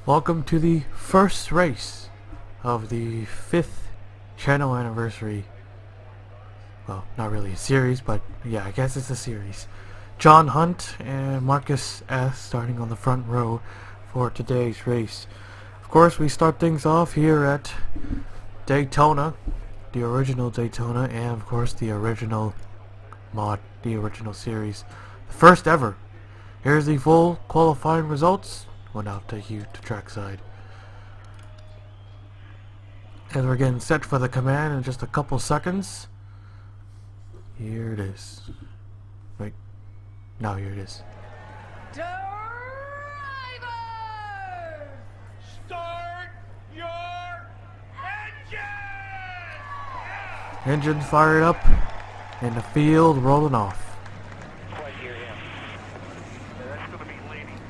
Welcome to the first race of the 5th channel anniversary. Well, not really a series, but yeah, I guess it's a series. John Hunt and Marcus S. starting on the front row for today's race. Of course, we start things off here at Daytona, the original Daytona, and of course the original mod, the original series. The first ever. Here's the full qualifying results. Well, now I'll take you to trackside. And we're getting set for the command in just a couple seconds. Here it is. Wait. Now here it is. Drivers! Start your engine! Engine fired up and the field rolling off.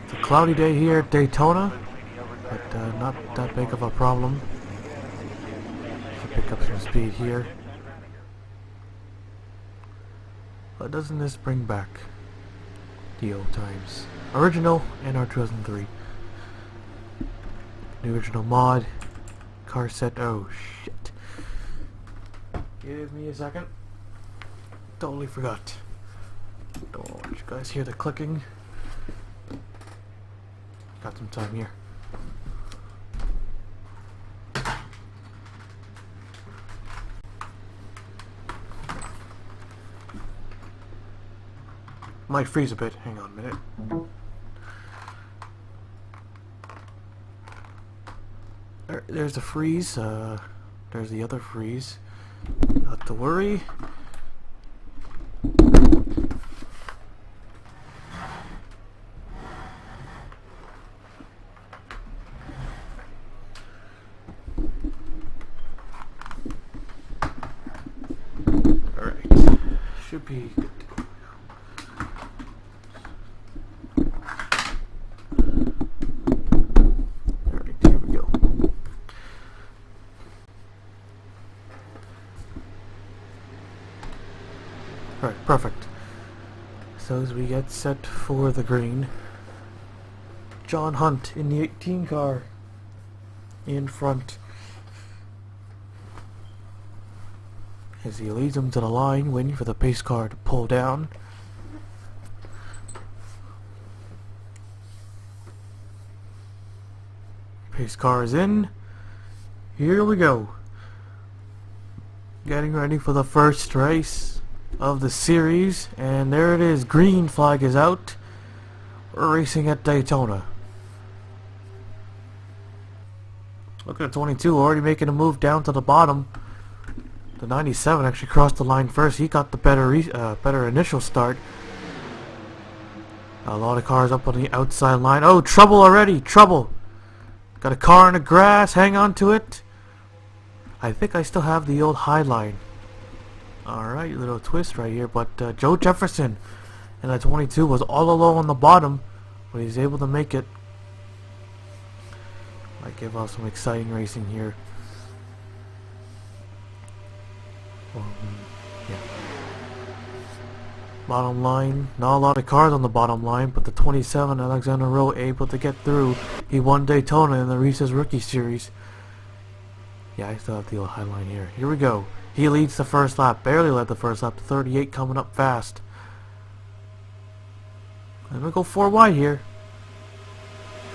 It's a cloudy day here at Daytona, but not that big of a problem. Should pick up some speed here. But doesn't this bring back the old times? Original and our 2003. The original mod. Car set. Oh shit. Give me a second. Totally forgot. Don't want you guys hear the clicking. Got some time here. Might freeze a bit. Hang on a minute. There's the freeze. There's the other freeze. Not to worry. Alright. Should be good to go. Alright, here we go. Alright, perfect. So as we get set for the green, John Hunt in the 18 car in front. As he leads them to the line, waiting for the pace car to pull down. Pace car is in. Here we go. Getting ready for the first race of the series, and there it is. Green flag is out. We're racing at Daytona. Look at 22 already making a move down to the bottom. The 97 actually crossed the line first. He got the better initial start. A lot of cars up on the outside line. Oh, trouble already! Trouble! Got a car in the grass. Hang on to it. I think I still have the old high line. Alright, little twist right here. But Joe Jefferson in that 22 was all alone on the bottom, but he's able to make it. Might give us some exciting racing here. Yeah. Bottom line, not a lot of cars on the bottom line, but the 27 Alexander Rowe able to get through. He won Daytona in the Reese's Rookie Series. Yeah, I still have the old high line here. Here we go. He leads the first lap, barely led the first lap. 38 coming up fast. I'm gonna go 4 wide here.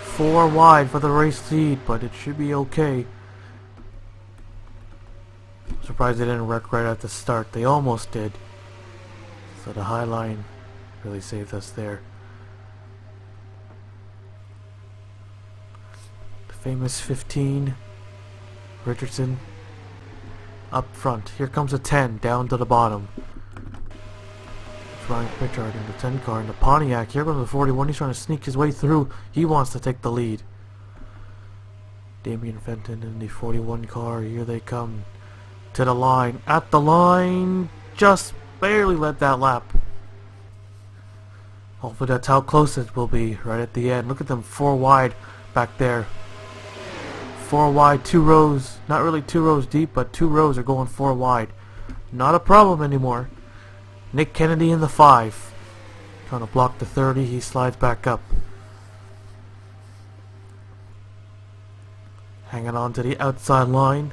4 wide for the race lead, but it should be okay. Surprised they didn't wreck right at the start. They almost did. So the high line really saved us there. The famous 15. Richardson up front. Here comes a 10 down to the bottom. It's Ryan Pritchard in the 10 car. In the Pontiac. Here comes the 41. He's trying to sneak his way through. He wants to take the lead. Damian Fenton in the 41 car. Here they come. To the line. At the line. Just barely led that lap. Hopefully that's how close it will be right at the end. Look at them 4 wide back there. 4 wide, 2 rows. Not really 2 rows deep, but 2 rows are going 4 wide. Not a problem anymore. Nick Kennedy in the 5. Trying to block the 30. He slides back up. Hanging on to the outside line.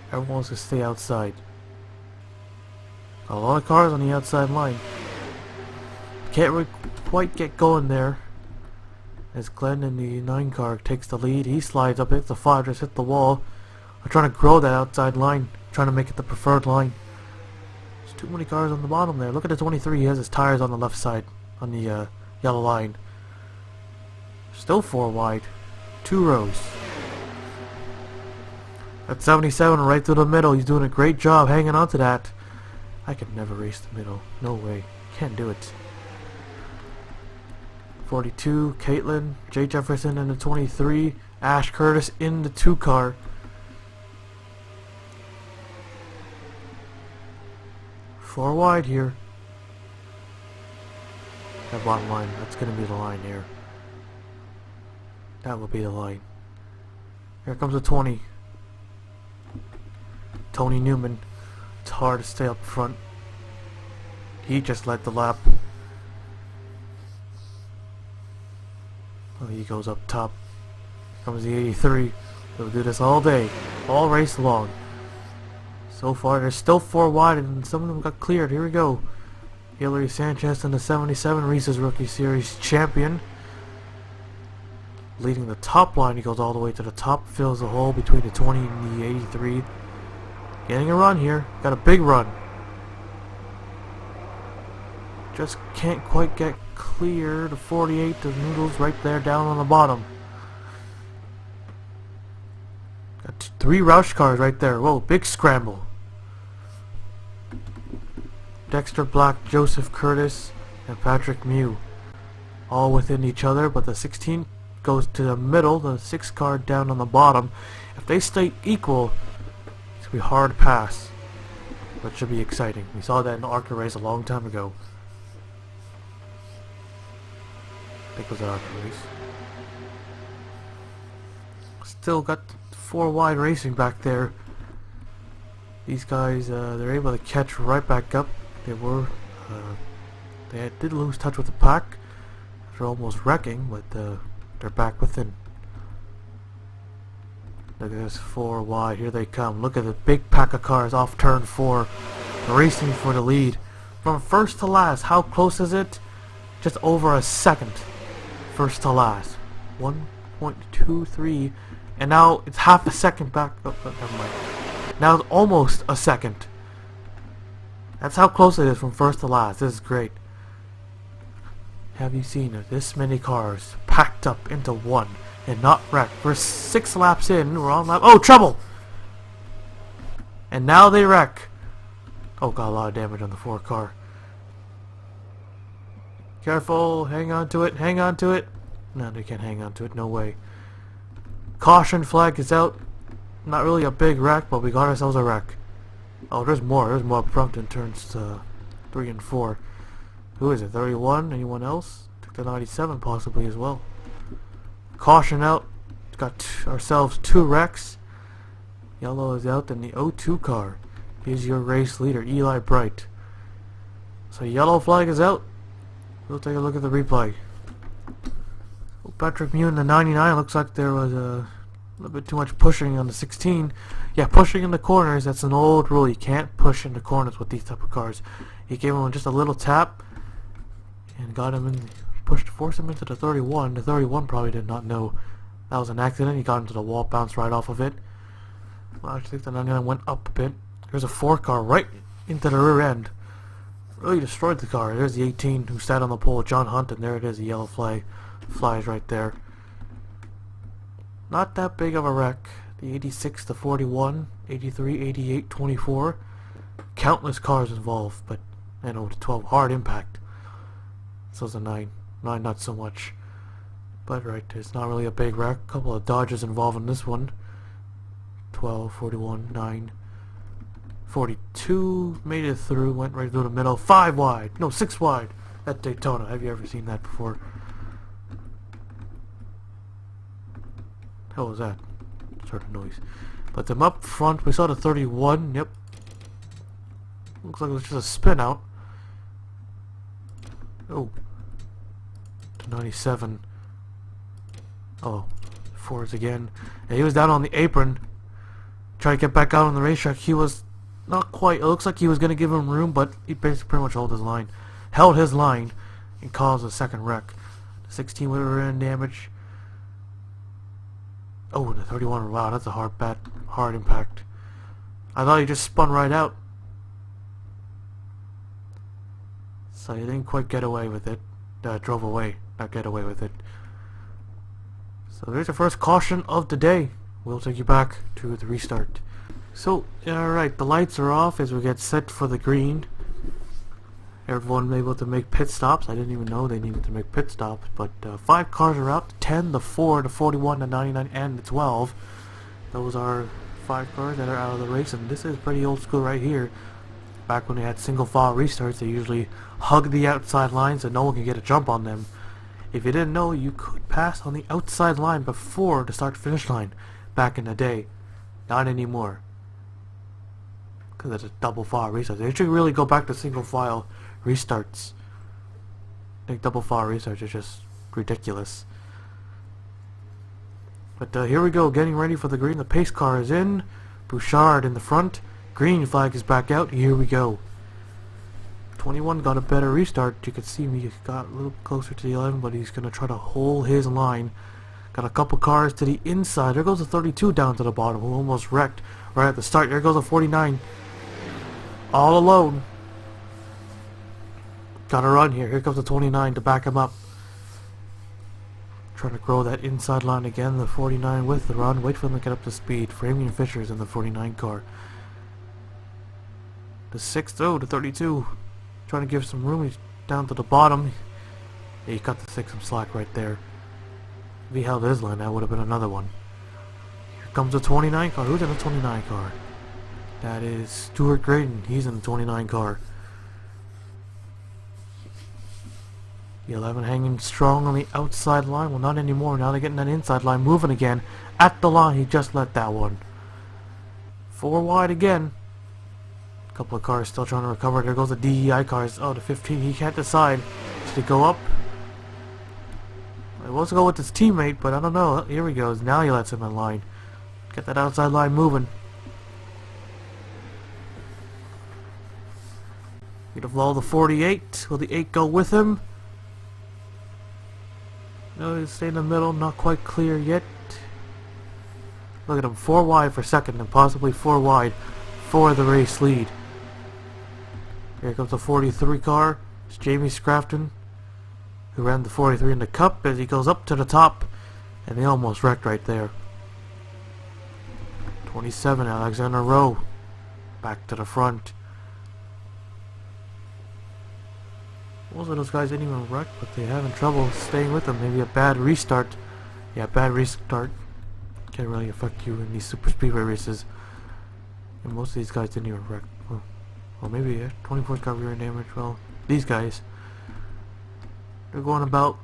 Everyone wants to stay outside. A lot of cars on the outside line. Can't really quite get going there. As Glenn in the 9 car takes the lead, he slides up, hits the 5, just hit the wall. We're trying to grow that outside line, trying to make it the preferred line. There's too many cars on the bottom there. Look at the 23, he has his tires on the left side, on the yellow line. Still 4 wide, 2 rows. At 77 right through the middle, he's doing a great job hanging on to that. I could never race the middle, no way, can't do it. 42, Caitlin, Jay Jefferson in the 23, Ash Curtis in the 2 car. Four wide here. That bottom line, that's going to be the line here. That will be the line. Here comes the 20. Tony Newman. It's hard to stay up front. He just led the lap. Oh, he goes up top. Here comes the 83. They'll do this all day, all race long. So far, there's still 4 wide, and some of them got cleared. Here we go. Hillary Sanchez in the 77, Reese's Rookie Series champion. Leading the top line, he goes all the way to the top, fills the hole between the 20 and the 83. Getting a run here. Got a big run. Just can't quite get clear. The 48, the noodles right there down on the bottom. Got 3 Roush cars right there. Whoa, big scramble. Dexter Black, Joseph Curtis, and Patrick Mew. All within each other, but the 16 goes to the middle, the 6 car down on the bottom. If they stay equal, it's going to be hard to pass. But it should be exciting. We saw that in the ARCA race a long time ago. I think it was an ARCA race. Still got 4 wide racing back there. These guys, they're able to catch right back up. They did lose touch with the pack after almost wrecking, but they're back within. Look at this 4 wide. Here they come. Look at the big pack of cars off turn 4, racing for the lead. From first to last, how close is it? Just over a second. First to last. 1.23. And now it's half a second back. Oh, never mind. Now it's almost a second. That's how close it is from first to last. This is great. Have you seen it? This many cars packed up into one and not wrecked. We're 6 laps in. We're on lap. Oh, trouble! And now they wreck. Oh, got a lot of damage on the 4 car. Careful. Hang on to it. Hang on to it. No, they can't hang on to it. No way. Caution flag is out. Not really a big wreck, but we got ourselves a wreck. Oh, there's more. There's more up front in turns 3 and 4. Who is it? 31? Anyone else? Took the 97 possibly as well. Caution out. Got ourselves 2 wrecks. Yellow is out, and the 02 car is your race leader, Eli Bright. So yellow flag is out. We'll take a look at the replay. Oh, Patrick Mew in the 99. Looks like there was a little bit too much pushing on the 16. Yeah, pushing in the corners, that's an old rule. You can't push in the corners with these type of cars. He gave him just a little tap and got him in, forced him into the 31. The 31 probably did not know that was an accident. He got into the wall, bounced right off of it. Well, I think the 99 went up a bit. There's a 4 car right into the rear end. Really destroyed the car. There's the 18 who sat on the pole, John Hunt, and there it is, the yellow flag flies right there. Not that big of a wreck. The 86, the 41, 83, 88, 24. Countless cars involved, but I know the 12 hard impact. So it's a 9. 9 not so much. But right, it's not really a big wreck. A couple of dodges involved in this one. 12, 41, 9, 42. Made it through, went right through the middle. 5 wide. No, 6 wide. At Daytona. Have you ever seen that before? Hell was that? Sort of noise. But them up front, we saw the 31. Yep. Looks like it was just a spin out. Oh. The 97. Oh. forwards again. And he was down on the apron, trying to get back out on the racetrack. He was not quite. It looks like he was going to give him room, but he basically pretty much held his line, and caused a second wreck. The 16 with rear end damage. Oh, and the 31. Wow, that's a hard impact. I thought he just spun right out. So he didn't quite get away with it. Drove away, not get away with it. So there's your first caution of the day. We'll take you back to the restart. So, alright, the lights are off as we get set for the green. Everyone able to make pit stops. I didn't even know they needed to make pit stops. But 5 cars are out. The 10, the 4, the 41, the 99, and the 12. Those are 5 cars that are out of the race. And this is pretty old school right here. Back when they had single file restarts, they usually hug the outside line so no one can get a jump on them. If you didn't know, you could pass on the outside line before the start-finish line back in the day. Not anymore. Because it's a double file restart. They should really go back to single file restarts. I think double file restarts are just ridiculous. But here we go, getting ready for the green. The pace car is in. Bouchard in the front. Green flag is back out. Here we go. 21 got a better restart. You can see me got a little closer to the 11, but he's going to try to hold his line. Got a couple cars to the inside. There goes the 32 down to the bottom, who almost wrecked right at the start. There goes the 49. All alone. Got a run here. Here comes the 29 to back him up. Trying to grow that inside line again. The 49 with the run. Wait for them to get up to speed. Framing Fisher's in the 49 car. The 6, oh, the 32. Trying to give some room. He's down to the bottom. Yeah, he cut the 6 some slack right there. If he held his line, that would have been another one. Here comes the 29 car. Who's in the 29 car? That is Stuart Graydon. He's in the 29 car. The 11 hanging strong on the outside line. Well, not anymore. Now they're getting that inside line moving again. At the line, he just let that one. 4 wide again. A couple of cars still trying to recover. There goes the DEI cars. Oh, the 15. He can't decide. Should he go up? He wants to go with his teammate, but I don't know. Here he goes. Now he lets him in line. Get that outside line moving. Beautiful. The 48. Will the 8 go with him? No, he's staying in the middle. Not quite clear yet. Look at him. 4 wide for second and possibly 4 wide for the race lead. Here comes the 43 car. It's Jamie Scrafton, who ran the 43 in the cup as he goes up to the top, and they almost wrecked right there. 27, Alexander Rowe, back to the front. Most of those guys didn't even wreck, but they're having trouble staying with them. Maybe a bad restart. Yeah, bad restart can really affect you in these super speedway races. And most of these guys didn't even wreck. Well, maybe 24's got rear end damage. Well, these guys, they're going about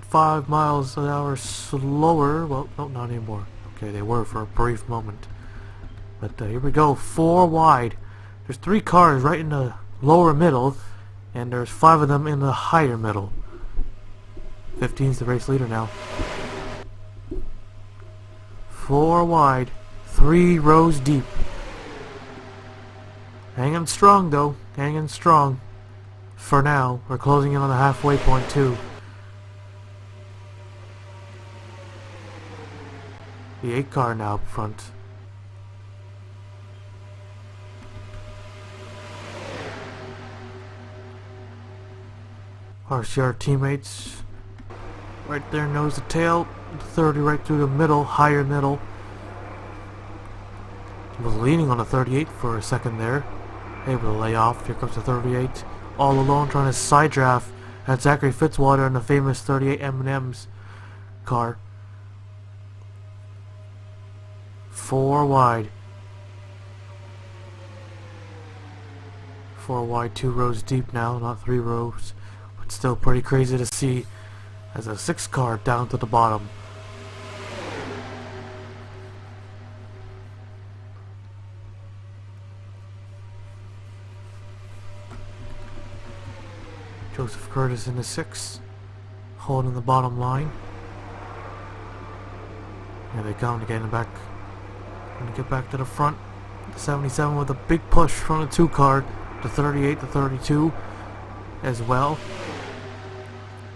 5 miles an hour slower. Well, no, not anymore. Okay, they were for a brief moment. But here we go. 4 wide. There's 3 cars right in the lower middle, and there's 5 of them in the higher middle. 15's the race leader now. 4 wide. 3 rows deep. Hanging strong though, hanging strong. For now, we're closing in on the halfway point too. The 8 car now up front. ISCR teammates right there, nose to tail. 30 right through the middle, higher middle. Was leaning on the 38 for a second there. Able to lay off. Here comes the 38. All alone trying to side draft at Zachary Fitzwater in the famous 38 M&M's car. 4 wide. 4 wide, 2 rows deep now, not 3 rows. But still pretty crazy to see as a 6 car down to the bottom. Joseph Curtis in the 6, holding the bottom line. Here they come, they're getting back. Gonna get back to the front. The 77 with a big push from the 2 car. The 38, the 32 as well.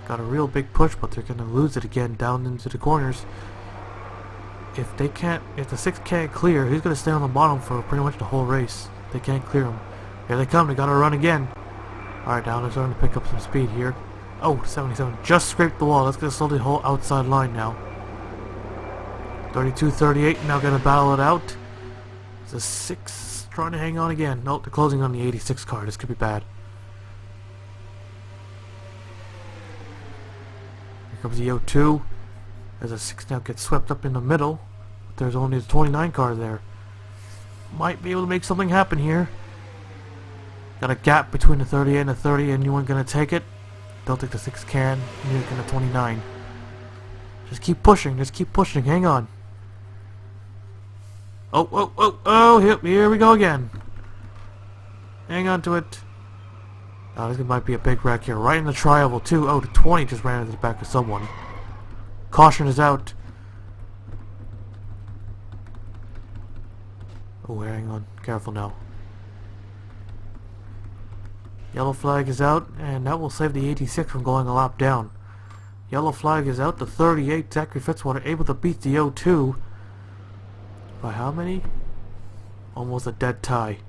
Got a real big push, but they're gonna lose it again down into the corners. If the 6 can't clear, he's gonna stay on the bottom for pretty much the whole race. They can't clear him. Here they come, they gotta run again. Alright, now they're starting to pick up some speed here. Oh, 77 just scraped the wall. That's gonna slow the whole outside line now. 32, 38 now gonna battle it out. The 6 trying to hang on again. Nope, they're closing on the 86 car. This could be bad. Here comes the 02. As a 6 now gets swept up in the middle. But there's only the 29 car there. Might be able to make something happen here. Got a gap between the 38 and the 30. Anyone gonna take it? Don't think the 6 can. Neither can the 29. Just keep pushing. Just keep pushing. Hang on. Oh, here we go again. Hang on to it. Oh, this might be a big wreck here. Right in the tri-oval, too. Oh, the 20 just ran into the back of someone. Caution is out. Oh, hang on. Careful now. Yellow flag is out, and that will save the 86 from going a lap down. Yellow flag is out. The 38, Zachary Fitzwater, able to beat the 02. By how many? Almost a dead tie.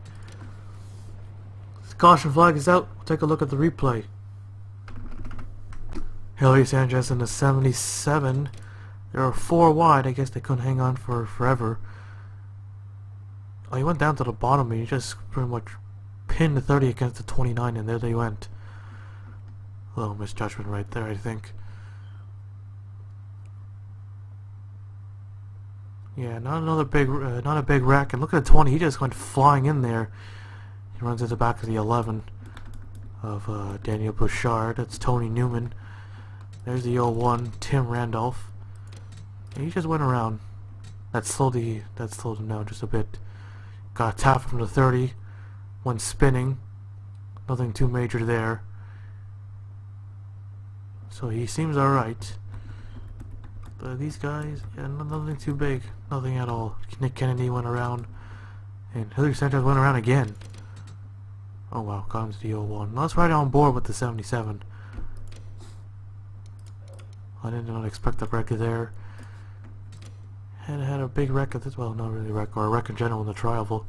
The caution flag is out. We'll take a look at the replay. Hillary Sanchez in the 77. There are 4 wide. I guess they couldn't hang on for forever. Oh, he went down to the bottom and he just pretty much pinned the 30 against the 29, and there they went. A little misjudgment right there, I think. Yeah, not a big wreck. And look at the 20. He just went flying in there. He runs at the back of the 11 of Daniel Bouchard. That's Tony Newman. There's the 01, Tim Randolph. And he just went around. That slowed him down just a bit. Got a tap from the 30. Went spinning. Nothing too major there. So he seems alright. But these guys, yeah, nothing too big. Nothing at all. Nick Kennedy went around. And Hillary Sanchez went around again. Oh wow, comes the 01. Let's right on board with the 77. I did not expect a wreck there. Had a big wreck at this, well, not really a wreck, or a wreck in general in the tri-oval.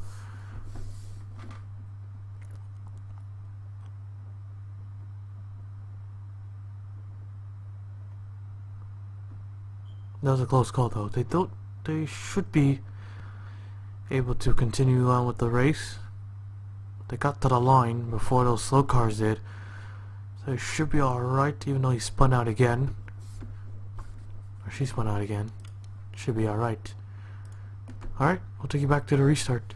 That was a close call though. They should be able to continue on with the race. They got to the line before those slow cars did. So it should be alright, even though he spun out again. Or she spun out again. Should be alright. Alright, we'll take you back to the restart.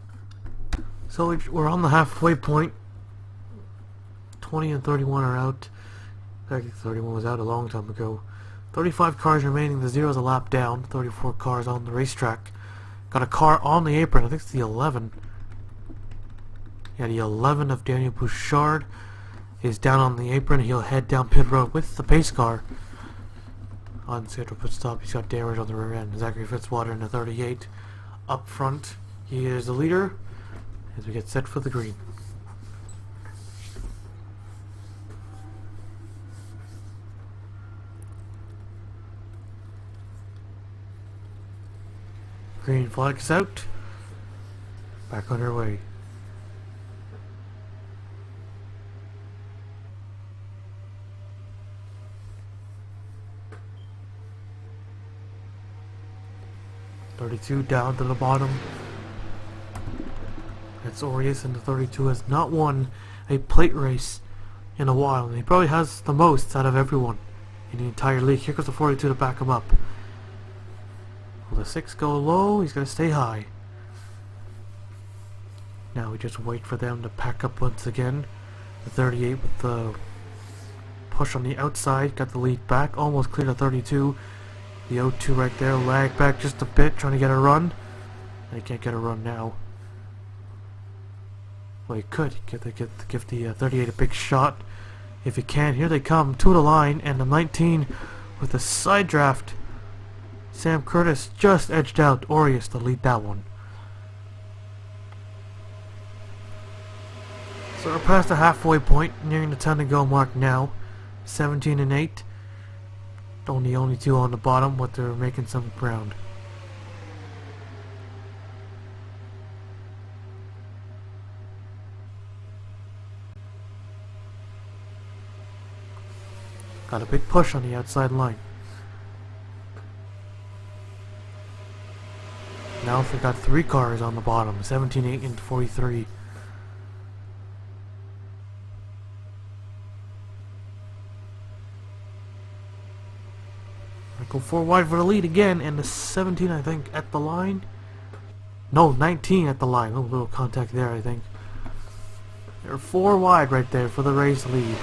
So we're on the halfway point. 20 and 31 are out. Actually, 31 was out a long time ago. 35 cars remaining. The 0 is a lap down. 34 cars on the racetrack. Got a car on the apron. I think it's the 11. Yeah, the 11 of Daniel Bouchard is down on the apron. He'll head down pit road with the pace car. On schedule pit stop, he's got damage on the rear end. Zachary Fitzwater in the 38. Up front, he is the leader as we get set for the green. Green flag is out. Back on our way. .32 down to the bottom. That's Orius, and the 32 has not won a plate race in a while, and he probably has the most out of everyone in the entire league. Here comes the 42 to back him up. Will the 6 go low? He's going to stay high. Now we just wait for them to pack up once again. The 38 with the push on the outside, got the lead back, almost cleared the 32. The 02 right there, lag back just a bit, trying to get a run. They can't get a run now. Well, he could give the 38 a big shot. If he can, here they come to the line, and the 19 with a side draft Sam Curtis just edged out Aureus to lead that one. So we're past the halfway point, nearing the 10 to go mark now. 17 and 8. Only two on the bottom, but they're making some ground. Got a big push on the outside line. Now we've got 3 cars on the bottom, 17, 8, and 43. Go 4 wide for the lead again, and the 17, I think, at the line. No, 19 at the line. Oh, little contact there, I think. They're 4 wide right there for the race lead.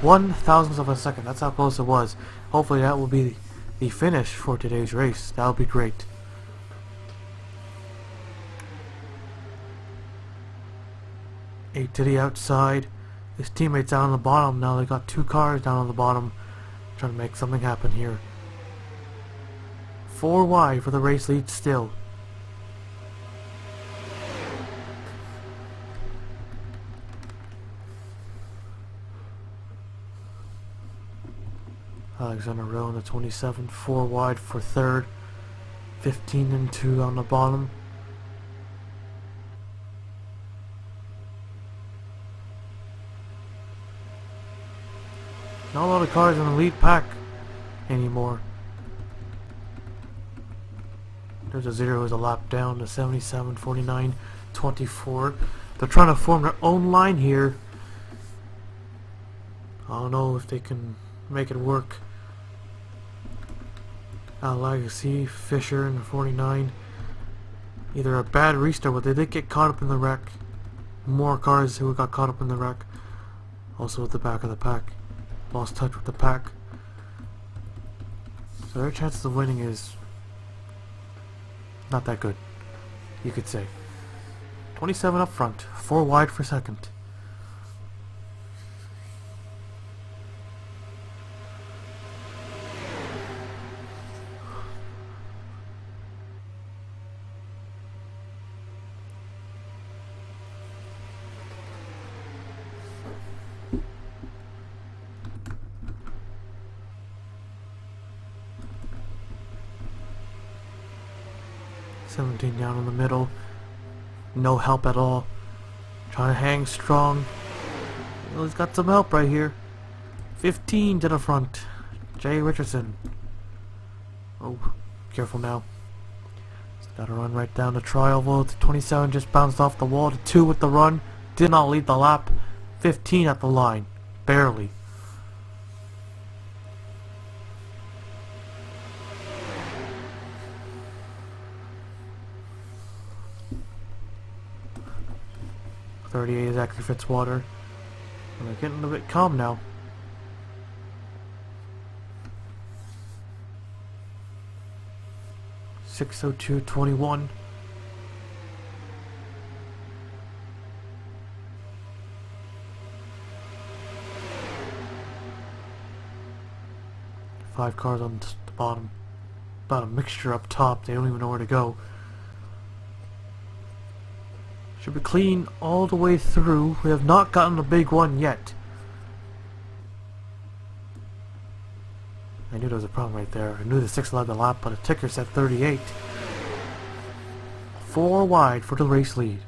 1/1000th of a second. That's how close it was. Hopefully that will be the finish for today's race. That would be great. Eight to the outside. His teammates down on the bottom. Now they got 2 cars down on the bottom. Trying to make something happen here. 4 wide for the race lead still. Alexander Rowe on the 27, 4 wide for 3rd. 15 and 2 on the bottom. Not a lot of cars in the lead pack anymore. There's a 0 as a lap down to 77, 49, 24. They're trying to form their own line here. I don't know if they can make it work. Legacy, Fisher, and 49. Either a bad restart, but they did get caught up in the wreck. More cars who got caught up in the wreck. Also at the back of the pack. Lost touch with the pack. So their chances of winning is not that good, you could say. 27 up front, 4 wide for 2nd. Down in the middle, no help at all. Trying to hang strong. Well, he's got some help right here. 15 to the front, Jay Richardson. Oh, careful now. He's got to run right down the tri-oval. 27 just bounced off the wall. 2 with the run, did not lead the lap. 15 at the line, barely. .38 is Zachary Fitzwater. And they're getting a bit calm now. .602.21. Five cars on the bottom. About a mixture up top. They don't even know where to go. Should be clean all the way through. We have not gotten a big one yet. I knew there was a problem right there. I knew the 6 led the lap, but the ticker said 38. 4 wide for the race lead.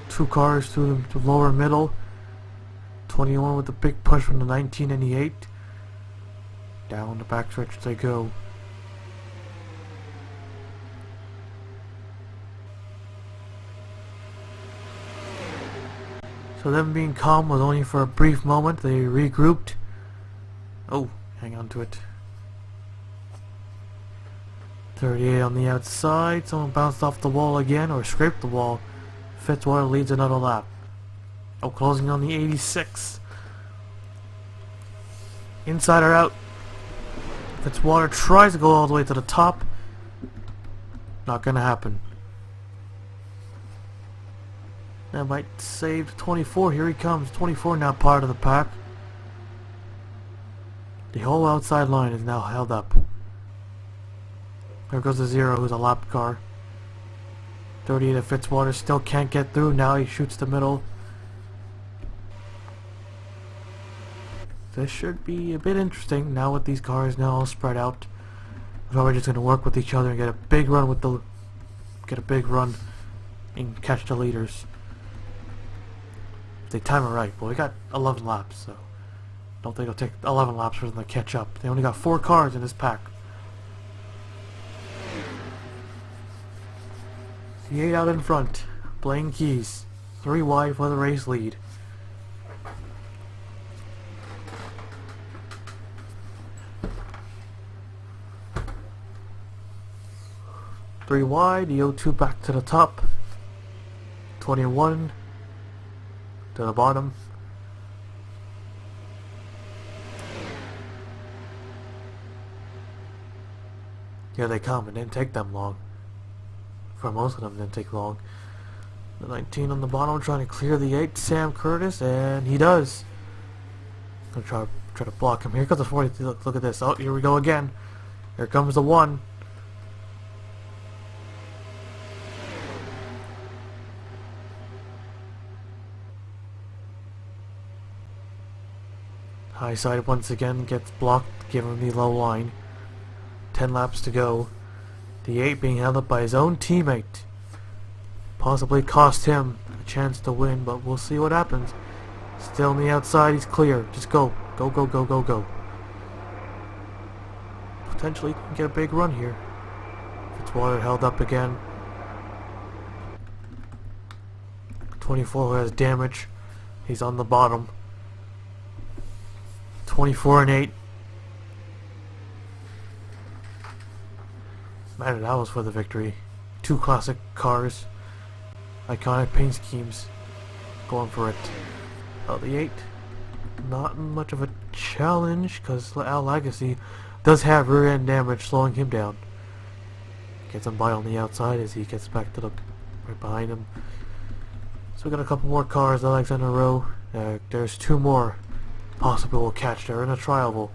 Two cars to the lower middle. 21 with a big push from the 19 and the 8. Down the backstretch they go. So them being calm was only for a brief moment. They regrouped. Oh, hang on to it. 38 on the outside. Someone bounced off the wall again, or scraped the wall. Fitzwater leads another lap. Oh, closing on the 86. Inside or out. Fitzwater tries to go all the way to the top. Not gonna happen. That might save 24. Here he comes. 24 now part of the pack. The whole outside line is now held up. There goes the 0, who's a lap car. 38 of Fitzwater still can't get through. Now he shoots the middle. This should be a bit interesting now with these cars now all spread out. We're probably just going to work with each other and get a big run and catch the leaders. If they time it right. Well, we got 11 laps, so don't think it'll take 11 laps for them to catch up. They only got 4 cars in this pack. The 8 out in front. Blaine Keys. 3 wide for the race lead. Three wide, the 02 back to the top. 21 to the bottom. Here they come. It didn't take them long. For most of them, it didn't take long. The 19 on the bottom trying to clear the 8, Sam Curtis, and he does. Gonna try to block him. Here comes the 40. Look at this. Oh, here we go again. Here comes the 1. High side once again gets blocked, giving the low line. 10 laps to go. The 8 being held up by his own teammate. Possibly cost him a chance to win, but we'll see what happens. Still on the outside, he's clear. Just go. Go, go, go, go, go. Potentially can get a big run here. Fitzwater held up again. 24 who has damage. He's on the bottom. 24 and 8. Man, that was for the victory. 2 classic cars. Iconic paint schemes. Going for it. Oh, the 8. Not much of a challenge because Al Legacy does have rear end damage slowing him down. Gets him by on the outside as he gets back to the right behind him. So we got a couple more cars, Alexander Rowe. There's 2 more possibly will catch. They're in a trial.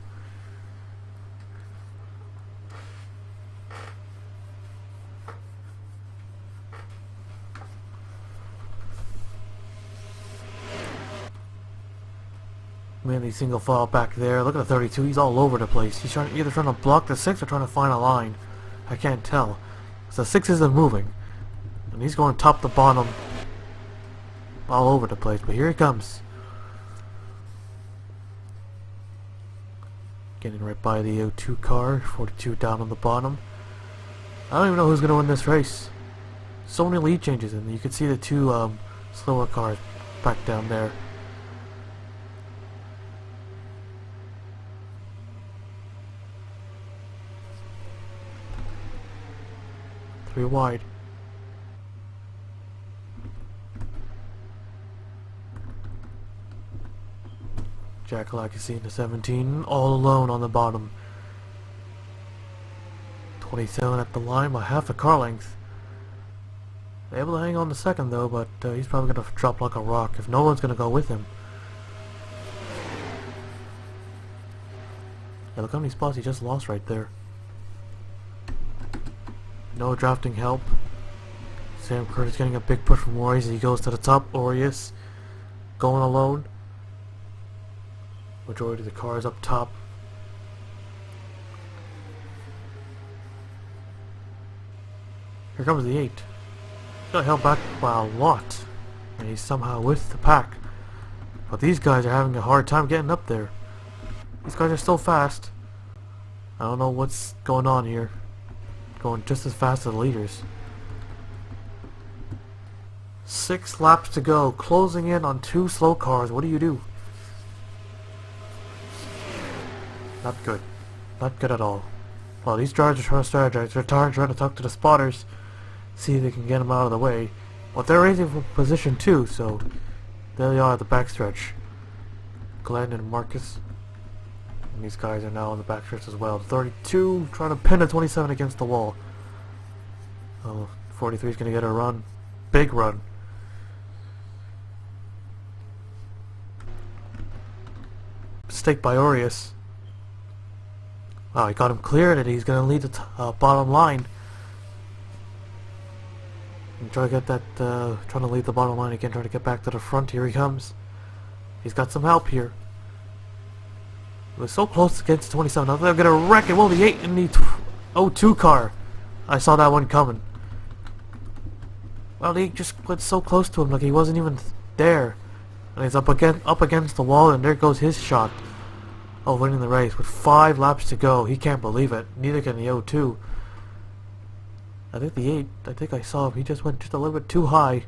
Mainly single file back there. Look at the 32. He's all over the place. He's either trying to block the 6 or trying to find a line. I can't tell. So the 6 isn't moving. And he's going top to bottom. All over the place. But here he comes. Getting right by the 02 car. 42 down on the bottom. I don't even know who's going to win this race. So many lead changes. And you can see the 2 slower cars back down there. Three wide. Jack Legacy in the 17, all alone on the bottom. 27 at the line by half a car length. Able to hang on the second though, but he's probably going to drop like a rock if no one's going to go with him. Yeah, look how many spots he just lost right there. No drafting help. Sam Curtis getting a big push from Aureus as he goes to the top. Aureus going alone. Majority of the cars up top. Here comes the 8. Got held back by a lot. And he's somehow with the pack. But these guys are having a hard time getting up there. These guys are still fast. I don't know what's going on here. Going just as fast as the leaders. 6 laps to go. Closing in on 2 slow cars. What do you do? Not good. Not good at all. Well, these drivers are trying to strategize. They're trying to talk to the spotters. See if they can get them out of the way. But they're raising from position 2, so there they are at the backstretch. Glenn and Marcus. And these guys are now on the backstretch as well. 32 trying to pin a 27 against the wall. Oh, 43 is going to get a run. Big run. Mistake by Aureus. Wow, he got him cleared and he's going to lead the bottom line. And try to get that, trying to lead the bottom line again, trying to get back to the front. Here he comes. He's got some help here. It was so close against 27. I thought they were going to wreck it. Well, the 8 in the 02 car. I saw that one coming. Well, he just went so close to him, like he wasn't even there. And he's up against the wall, and there goes his shot of winning the race with 5 laps to go. He can't believe it. Neither can the 02. I think the 8, I think I saw him. He just went just a little bit too high.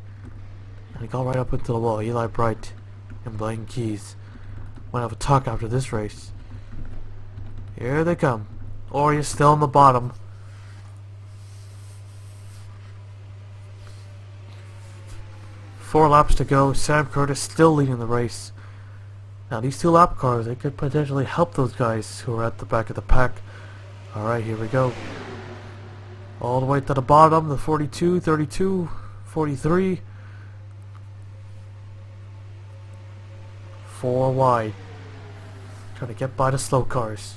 And he got right up into the wall. Eli Bright and Blaine Keys went have a talk after this race. Here they come. Orius still on the bottom. Four laps to go. Sam Curtis still leading the race. Now these 2 lap cars, they could potentially help those guys who are at the back of the pack. Alright, here we go. All the way to the bottom, the 42, 32, 43. 4 wide. Trying to get by the slow cars.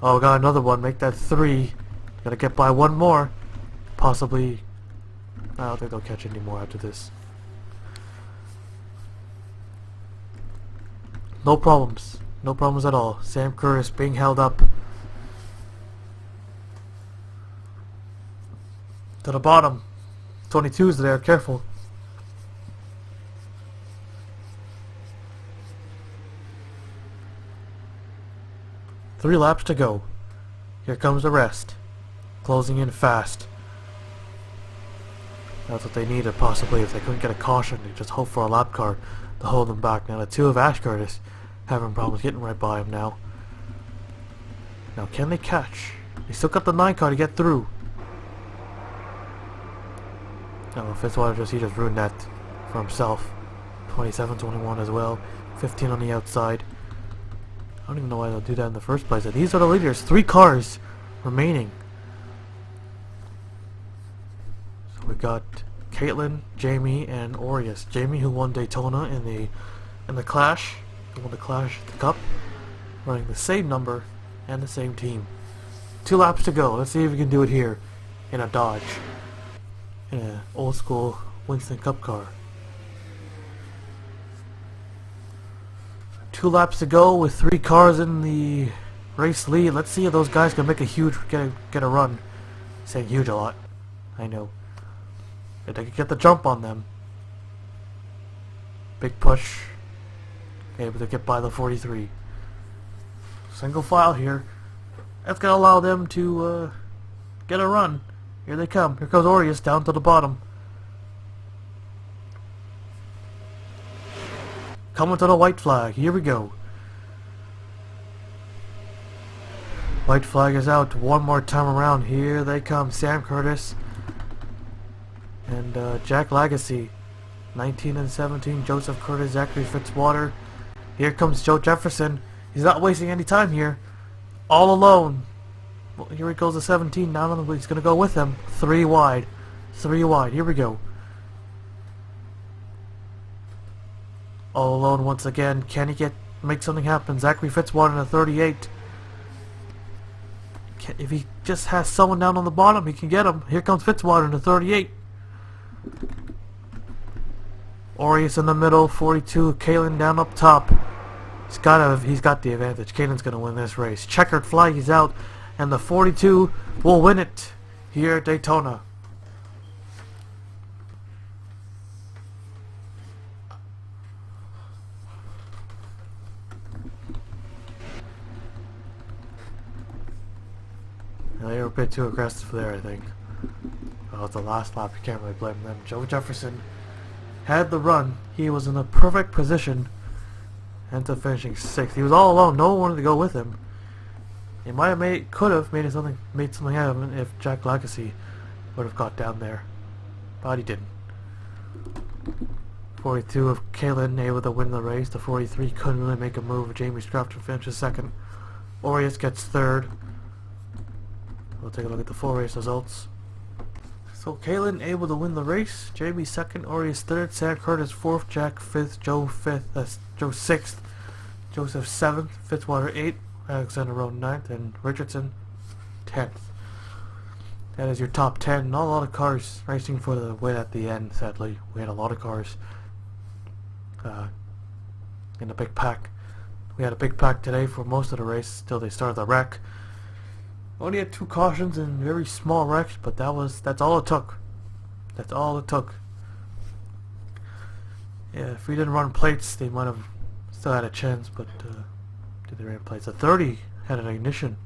Oh, got another one. Make that 3. Gotta get by one more. Possibly. I don't think they'll catch any more after this. No problems. No problems at all. Sam Curtis being held up. To the bottom. 22's there. Careful. Three laps to go. Here comes the rest. Closing in fast. That's what they needed, possibly. If they couldn't get a caution, they just hope for a lap car to hold them back. Now the 2 of Ash Curtis having problems getting right by him now. Now can they catch? They still got the 9 car to get through. Oh, Fitzwater he just ruined that for himself. 27, 21 as well. 15 on the outside. I don't even know why they'll do that in the first place. These are the leaders. 3 cars remaining. So we got Caitlin, Jamie, and Orius. Jamie, who won Daytona in the Clash, who won the Clash the Cup, running the same number and the same team. 2 laps to go. Let's see if we can do it here in a Dodge, in an old school Winston Cup car. 2 laps to go with 3 cars in the race lead. Let's see if those guys can make a huge get a run. Saying huge a lot, I know. If they can get the jump on them. Big push. Able to get by the 43. Single file here. That's gonna allow them to get a run. Here they come. Here goes Orius down to the bottom. Coming to the white flag. Here we go. White flag is out one more time around. Here they come. Sam Curtis and Jack Lagacy. 19 and 17. Joseph Curtis, Zachary Fitzwater. Here comes Joe Jefferson. He's not wasting any time here. All alone. Well, here he goes to 17. Now on the he's going to go with him. 3 wide. 3 wide. Here we go. All alone once again. Can he make something happen? Zachary Fitzwater in a 38. If he just has someone down on the bottom, he can get him. Here comes Fitzwater in a 38. Orius in the middle, 42. Kalen down up top. He's got the advantage. Kalen's gonna win this race. Checkered flag is out, and the 42 will win it here at Daytona. They were a bit too aggressive there, I think. Well, it's the last lap, you can't really blame them. Joe Jefferson had the run. He was in a perfect position and to finishing 6th. He was all alone. No one wanted to go with him. He could have made something out of him if Jack Lagacy would have got down there, but he didn't. 42 of Kalen able to win the race. The 43 couldn't really make a move. Jamie Scrafton finishes 2nd. Orius gets 3rd. We'll take a look at the full race results. So Kalen able to win the race. Jamie 2nd, Orius 3rd, Sam Curtis 4th, Jack 5th, Joe 5th, Joe 6th, Joseph 7th, Fitzwater 8th, Alexander Rowe 9th, and Richardson 10th. That is your top 10. Not a lot of cars racing for the win at the end, sadly. We had a lot of cars in the big pack. We had a big pack today for most of the race till they started the wreck. Only had 2 cautions and very small wrecks, but that's all it took. That's all it took. Yeah, if we didn't run plates, they might have still had a chance, but did they run plates? The 30 had an ignition.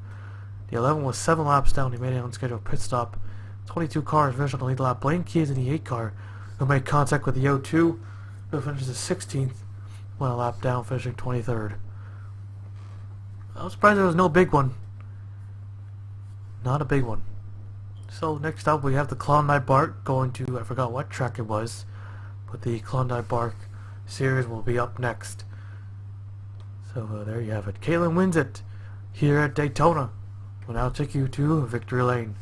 The 11 was 7 laps down. He made an unscheduled pit stop. 22 cars finished on the lead lap. Blaine Key is in the 8 car, who made contact with the O2, who finishes the 16th, went a lap down, finishing 23rd. I was surprised there was no big one. Not a big one. So next up we have the Klondike Bark going to, I forgot what track it was, but the Klondike Bark series will be up next. So there you have it. Caitlin wins it here at Daytona. We'll now take you to Victory Lane.